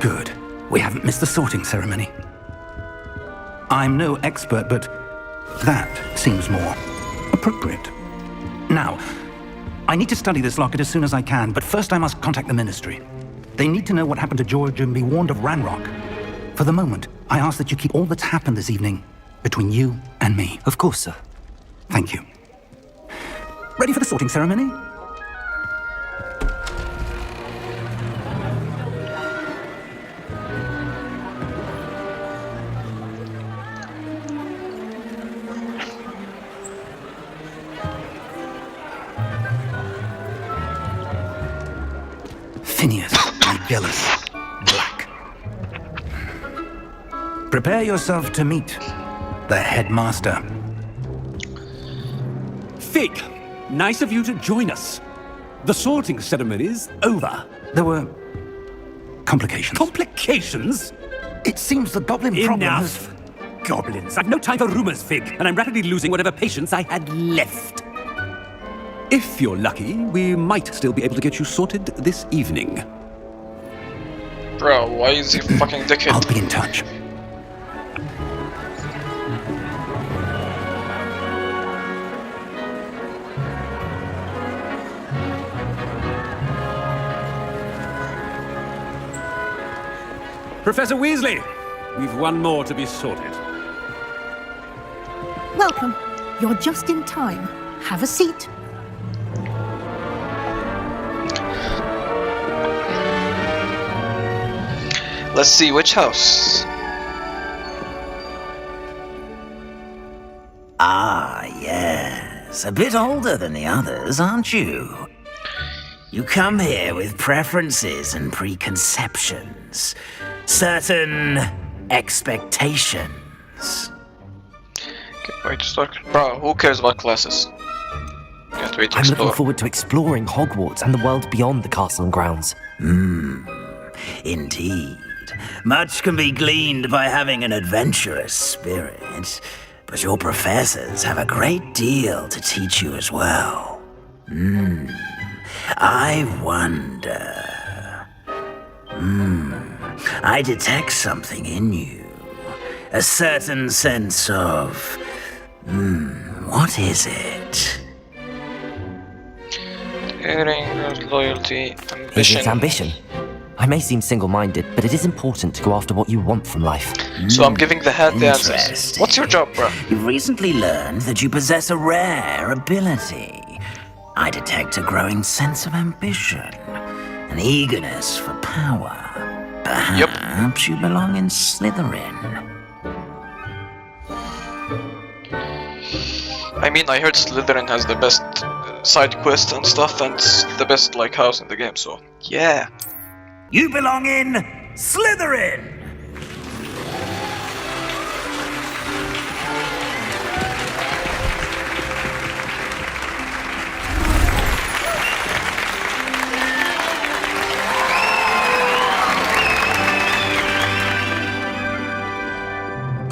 Good. We haven't missed the sorting ceremony. I'm no expert, but that seems more appropriate. Now, I need to study this locket as soon as I can, but first I must contact the Ministry. They need to know what happened to George and be warned of Ranrock. For the moment, I ask that you keep all that's happened this evening between you and me. Of course, sir. Thank you. Ready for the sorting ceremony? Phineas, jealous, black. Prepare yourself to meet the headmaster. Fig, nice of you to join us. The sorting ceremony's over. There were complications. Complications? It seems the goblin problem has... Enough! Goblins. I've no time for rumors, Fig, and I'm rapidly losing whatever patience I had left. If you're lucky, we might still be able to get you sorted this evening. Bro, why is he fucking dickhead? I'll be in touch. Professor Weasley, we've one more to be sorted. Welcome. You're just in time. Have a seat. Let's see, which house? Ah, yes. A bit older than the others, aren't you? You come here with preferences and preconceptions. Certain expectations. Okay, wait to start. Bro, who cares about classes? You have to wait to I'm explore. looking forward to exploring Hogwarts and the world beyond the castle and grounds. Indeed. Much can be gleaned by having an adventurous spirit, but your professors have a great deal to teach you as well. I wonder... I detect something in you. A certain sense of... what is it? Caring, loyalty, Is ambition. it ambition? I may seem single-minded, but it is important to go after what you want from life. So I'm giving the head the answers. Interesting. What's your job, bro? You've recently learned that you possess a rare ability. I detect a growing sense of ambition, an eagerness for power. Perhaps you belong in Slytherin. I mean, I heard Slytherin has the best side quests and stuff, and the best like house in the game. So yeah. You belong in Slytherin!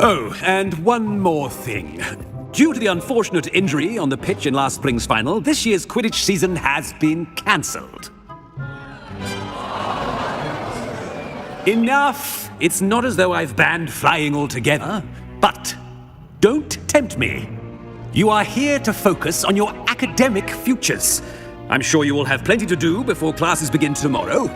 Oh, and one more thing. Due to the unfortunate injury on the pitch in last spring's final, this year's Quidditch season has been cancelled. Enough! It's not as though I've banned flying altogether, but don't tempt me. You are here to focus on your academic futures. I'm sure you will have plenty to do before classes begin tomorrow.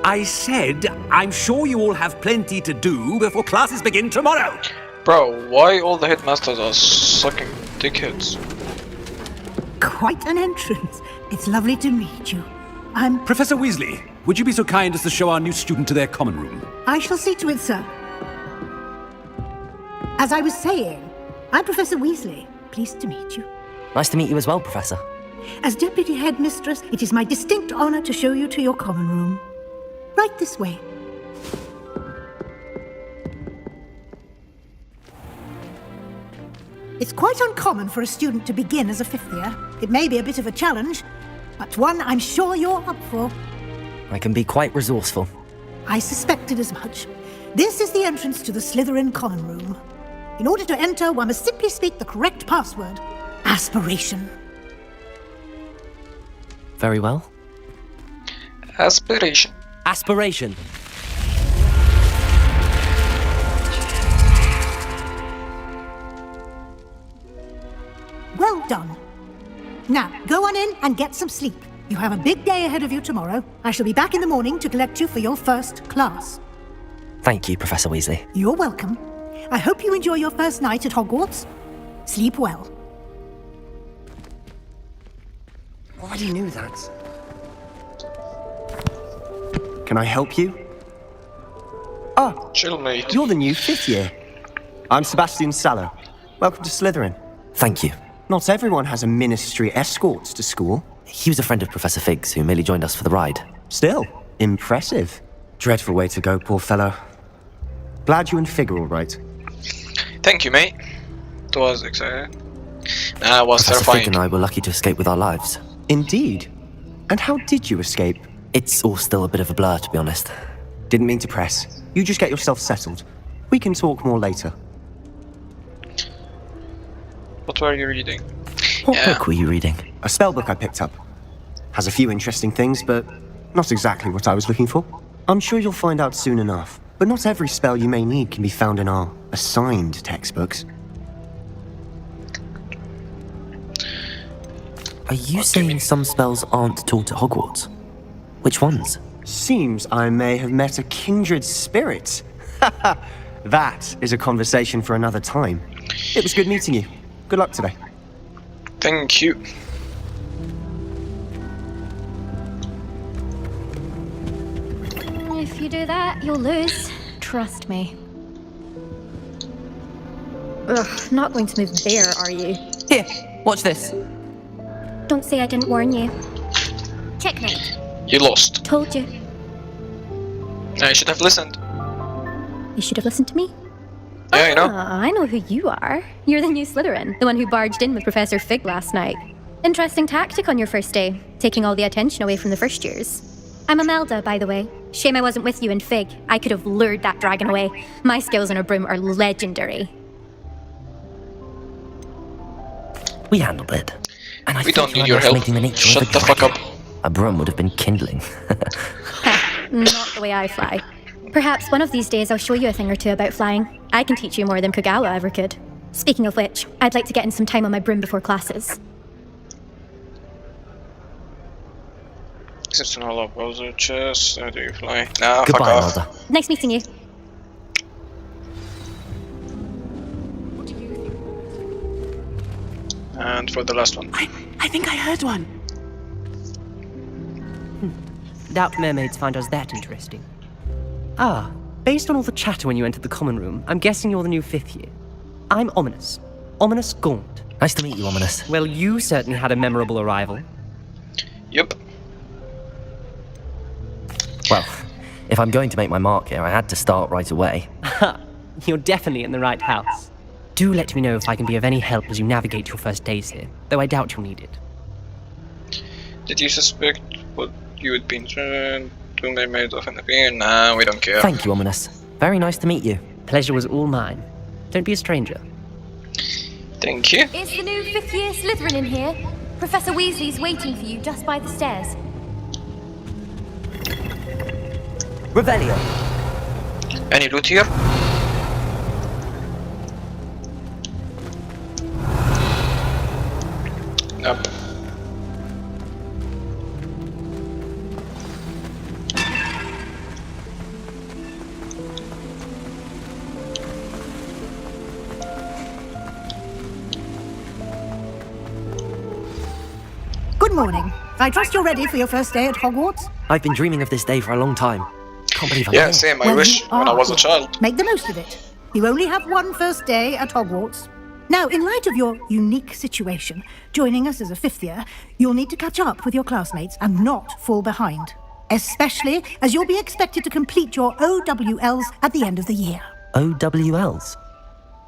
I said, I'm sure you all have plenty to do before classes begin tomorrow. Bro, why all the headmasters are sucking dickheads? Quite an entrance. It's lovely to meet you. Professor Weasley, would you be so kind as to show our new student to their common room? I shall see to it, sir. As I was saying, I'm Professor Weasley. Pleased to meet you. Nice to meet you as well, Professor. As Deputy Headmistress, it is my distinct honor to show you to your common room. Right this way. It's quite uncommon for a student to begin as a fifth year. It may be a bit of a challenge, but one I'm sure you're up for. I can be quite resourceful. I suspected as much. This is the entrance to the Slytherin common room. In order to enter, one must simply speak the correct password. Aspiration. Very well. Aspiration. Aspiration. Well done. Now, go on in and get some sleep. You have a big day ahead of you tomorrow. I shall be back in the morning to collect you for your first class. Thank you, Professor Weasley. You're welcome. I hope you enjoy your first night at Hogwarts. Sleep well. Already knew that. Can I help you? Ah, Chill, mate. you're the new 5th year. I'm Sebastian Sallow. Welcome to Slytherin. Thank you. Not everyone has a ministry escort to school. He was a friend of Professor Fig's who merely joined us for the ride. Still, impressive. Dreadful way to go, poor fellow. Glad you and Fig are all right. Thank you, mate. It was exciting. Nah, it was Professor Fig terrifying. and I were lucky to escape with our lives. Indeed. And how did you escape? It's all still a bit of a blur, to be honest. Didn't mean to press. You just get yourself settled. We can talk more later. What were you reading? What Yeah. book were you reading? A spellbook I picked up. Has a few interesting things, but not exactly what I was looking for. I'm sure you'll find out soon enough. But not every spell you may need can be found in our assigned textbooks. Are you saying some spells aren't taught at Hogwarts? Which ones? Seems I may have met a kindred spirit. That is a conversation for another time. It was good meeting you. Good luck today. Thank you. If you do that, you'll lose. Trust me. Ugh, not going to move there, are you? Here, watch this. Don't say I didn't warn you. Checkmate. You lost. Told you. I should have listened. You should have listened to me. Yeah, you know. I know who you are. You're the new Slytherin, the one who barged in with Professor Fig last night. Interesting tactic on your first day, taking all the attention away from the first years. I'm Imelda, by the way. Shame I wasn't with you in Fig. I could have lured that dragon away. My skills on a broom are legendary. We handled it. And I We don't think need you're your help. underestimating the nature Shut of the fuck dragon. up. A broom would have been kindling. Not the way I fly. Perhaps one of these days I'll show you a thing or two about flying. I can teach you more than Kogawa ever could. Speaking of which, I'd like to get in some time on my broom before classes. Seems to know a lot about the chess. How do you fly? Nah, fuck Goodbye, off. Imelda. Nice meeting you. And for the last one. I think I heard one. Doubt mermaids find us that interesting. Ah, based on all the chatter when you entered the common room, I'm guessing you're the new 5th year. I'm Ominous. Ominous Gaunt. Nice to meet you, Ominous. Well, you certainly had a memorable arrival. Yep. Well, if I'm going to make my mark here, I had to start right away. Ha! You're definitely in the right house. Do let me know if I can be of any help as you navigate your first days here, though I doubt you'll need it. Did you suspect what you would be interested to mermaids of an opinion? Nah, we don't care. Thank you, Ominous. Very nice to meet you. Pleasure was all mine. Don't be a stranger. Thank you. Is the new 5th year Slytherin in here? Professor Weasley's waiting for you just by the stairs. Revelio. Any loot here? Nope. Good morning. I trust you're ready for your first day at Hogwarts? I've been dreaming of this day for a long time. Can't believe I'm Yeah, here. same. I Well, wish you when I are was a here. child. Make the most of it. You only have one first day at Hogwarts. Now, in light of your unique situation, joining us as a 5th year, you'll need to catch up with your classmates and not fall behind. Especially as you'll be expected to complete your OWLs at the end of the year. OWLs?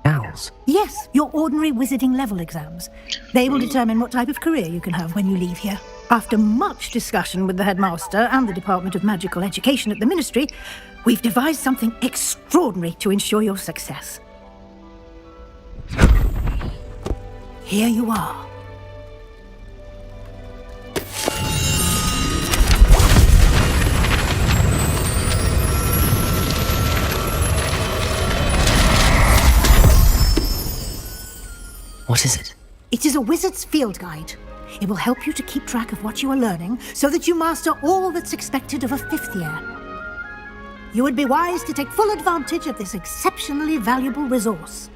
Owls? Yes, your ordinary wizarding level exams. They will determine what type of career you can have when you leave here. After much discussion with the headmaster and the Department of Magical Education at the Ministry, we've devised something extraordinary to ensure your success. Here you are. What is it? It is a wizard's field guide. It will help you to keep track of what you are learning so that you master all that's expected of a 5th year. You would be wise to take full advantage of this exceptionally valuable resource.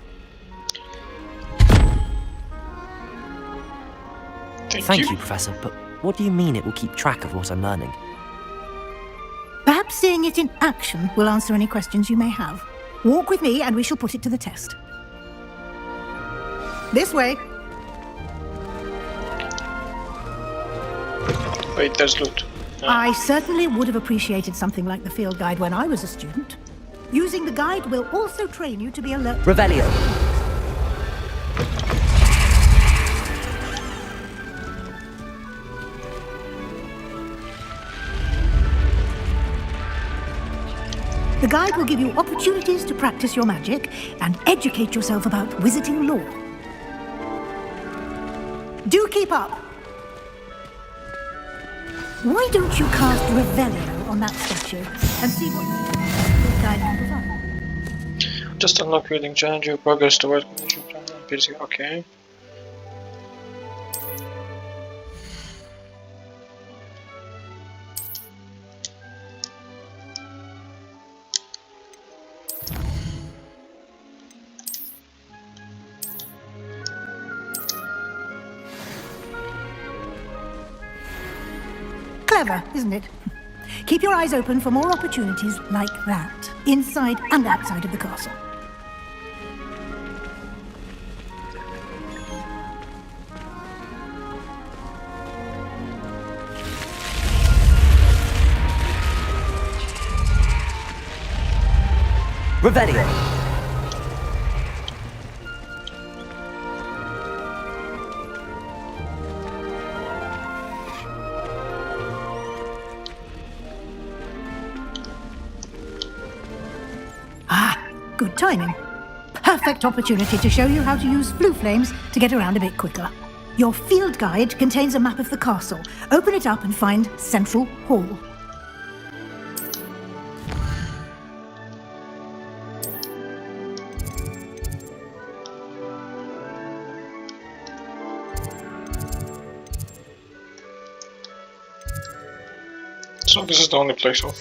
Thank you, Professor, but what do you mean it will keep track of what I'm learning? Perhaps seeing it in action will answer any questions you may have. Walk with me and we shall put it to the test. This way. Wait, there's loot. I certainly would have appreciated something like the field guide when I was a student. Using the guide will also train you to be alert. Revelio. The guide will give you opportunities to practice your magic and educate yourself about wizarding lore. Do keep up! Why don't you cast Revelio on that statue and see what the guide can provide? Just unlock reading challenge, your progress toward PC. Okay. Clever, isn't it? Keep your eyes open for more opportunities like that, inside and outside of the castle. Revelio. Good timing. Perfect opportunity to show you how to use flue flames to get around a bit quicker. Your field guide contains a map of the castle. Open it up and find Central Hall. So this is the only place of.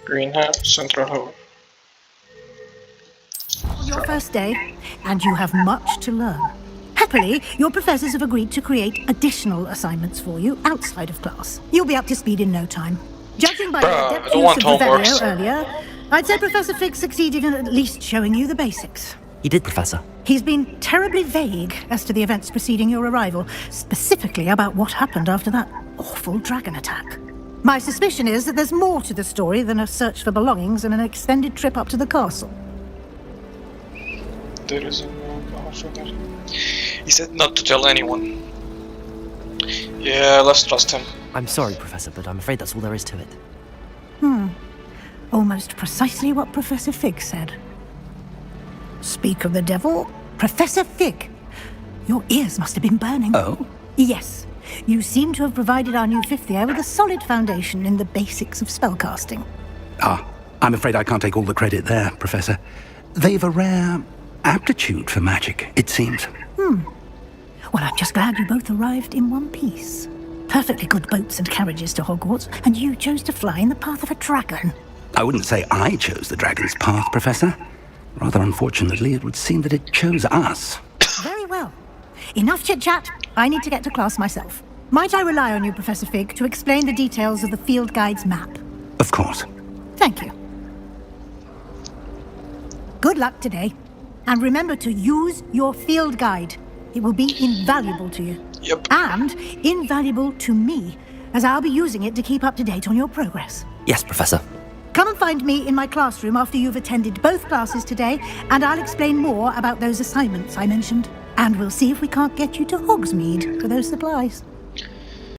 Greenhouse, Central Hall. Your first day, and you have much to learn. Happily, your professors have agreed to create additional assignments for you outside of class. You'll be up to speed in no time. Judging by your depth use of Revelio earlier, I'd say Professor Fig succeeded in at least showing you the basics. He did, Professor. He's been terribly vague as to the events preceding your arrival, specifically about what happened after that awful dragon attack. My suspicion is that there's more to the story than a search for belongings and an extended trip up to the castle. There is a also there. He said not to tell anyone. Yeah, let's trust him. I'm sorry, Professor, but I'm afraid that's all there is to it. Almost precisely what Professor Fig said. Speak of the devil, Professor Fig. Your ears must have been burning. Oh? Yes. You seem to have provided our new 5th year with a solid foundation in the basics of spellcasting. I'm afraid I can't take all the credit there, Professor. They've a rare aptitude for magic, it seems. Well, I'm just glad you both arrived in one piece. Perfectly good boats and carriages to Hogwarts, and you chose to fly in the path of a dragon. I wouldn't say I chose the dragon's path, Professor. Rather unfortunately, it would seem that it chose us. Very well. Enough chit-chat. I need to get to class myself. Might I rely on you, Professor Fig, to explain the details of the field guide's map? Of course. Thank you. Good luck today. And remember to use your field guide. It will be invaluable to you. Yep. And invaluable to me, as I'll be using it to keep up to date on your progress. Yes, Professor. Come and find me in my classroom after you've attended both classes today, and I'll explain more about those assignments I mentioned. And we'll see if we can't get you to Hogsmeade for those supplies.